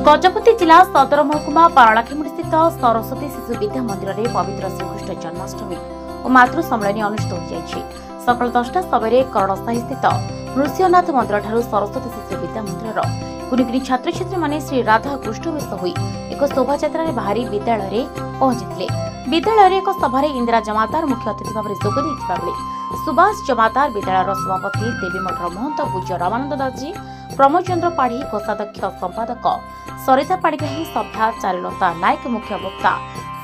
गजपति जिला सदर महकुमा पारलाखेमुड़ी स्थित सरस्वती शिशु विद्या मंदिर में पवित्र श्रीकृष्ण जन्माष्टमी और मातृ सम्मेलन अनुष्ठित हो सकाल 10टा समय करणसाही स्थित नृसिंहनाथ मंदिर ठारू सरस्वती शिशु विद्या मंदिर कुनिकुनी छात्र छात्री माने श्री राधा कृष्ण वेश होई एक शोभा यात्रा बाहरी विद्यालय पहुंची। विद्यालय एक सभारे इंदिरा जमातार मुख्य अतिथि भाव जोग देथिबा बेले सुभाष जमातार विद्यालय सभापति देवीमठर महंत पूज्य रामानंद दास जी, प्रमोद चंद्र पाढ़ी कोषाध्यक्ष संपादक सरिता पाणिग्राही सभ्या चारुलता नायक मुख्य वक्ता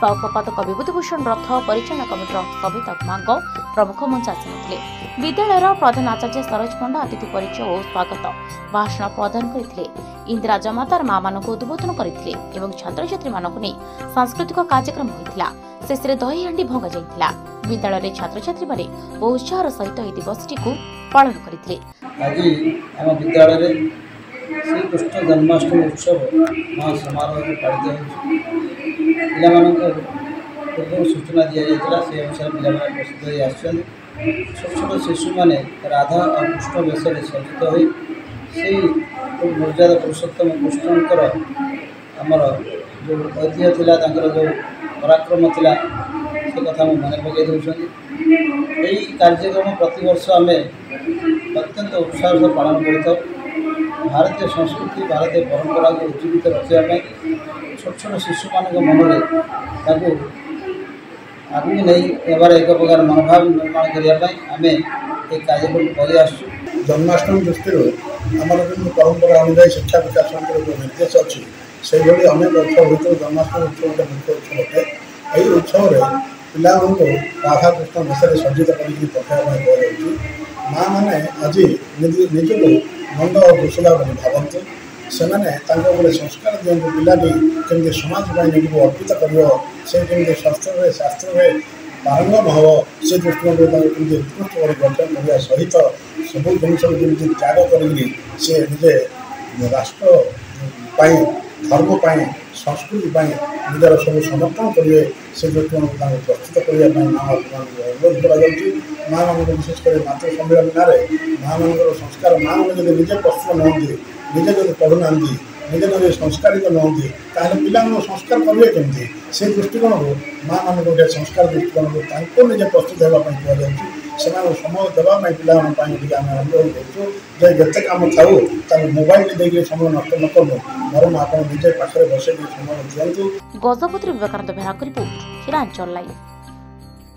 सह संपादक विभूतिभूषण रथ परिचालन कमिटर सविता कुमांग प्रमुख मंच आसी। विद्यालय प्रधान आचार्य सरोज पंडा अतिथि परिचय और स्वागत भाषण प्रदान करते इंदिरा जमातार मां मान उद्बोधन करते छात्र छात्री मानक नहीं सांस्कृतिक कार्यक्रम होता शेष दही हांडी भंगा जाइतिला। विद्यालय छात्र छात्री माने बहु उत्साह सहित यह दिवसटी को पालन करते। आज आम विद्यालय श्रीकृष्ण जन्माष्टमी उत्सव महासमारोह पालित पूर्व सूचना दी जाता से अनुसार पिला प्रस्तुत हो आसछन। छोट छोट शिशु मैंने राधा और कृष्ण वेश सज्जित हो मर्यादा पुरुषोत्तम कृष्णकर आमर जो ऐतिह्य थिला जो पराक्रम थिला से कथा मन पकई दूसरी। यही कार्यक्रम प्रति वर्ष आम अत्यंत उत्साह से पालन कर भारतीय संस्कृति भारतीय परंपरा को उज्जीवित रखापी छोट छोट शिशु मान मन में आगू नहीं एबार एक प्रकार मनोभाव निर्माण करने आम एक कार्यक्रम कर जन्माष्टमी दृष्टि आमर जो परंपरा अनुजाई शिक्षा विकास जो निर्देश अच्छी से अनेक उत्सव होता जन्माष्टमी उत्सव गोटे मुख्य उत्सव अटे। यही उत्सव पिला राधा कृष्ण वेश सज्जित कर पठाइबा कहुँ। माँ मैंने आज निजक नंद और कुशला भावतु से गोटे संस्कार दिखाँ पिलाटी केमती समाज निजक अर्पित कर शास्त्र पारंगम हम से दृष्टि उत्कृष्ट गठन करने सहित सब जिन त्याग कर निजे राष्ट्र धर्म संस्कृति निजर सब समर्पण करेंगे से दृष्टि प्रस्तुत करने अनुरोध कर माँ मान विशेषकर मातृ सम्मेलन माँ मान संस्कार माँ मैंने निजे प्रस्तुत नहंती निजे जो पढ़ुना निजे जो संस्कारित नहंती पिला संस्कार करेंगे केमती से दृष्टिकोण को माँ मान गोटे संस्कार दृष्टिकोण को निजे प्रस्तुत होगापी कहुँ। से समय देवाई पिला अनुरोध करते कम था मोबाइल देखिए समय नष्ट न करूँ बर आप निजे पाखे बस समय दिखाँ। गजपति विवेकानंद बेहरा रिपोर्ट हिरांचल लाइव।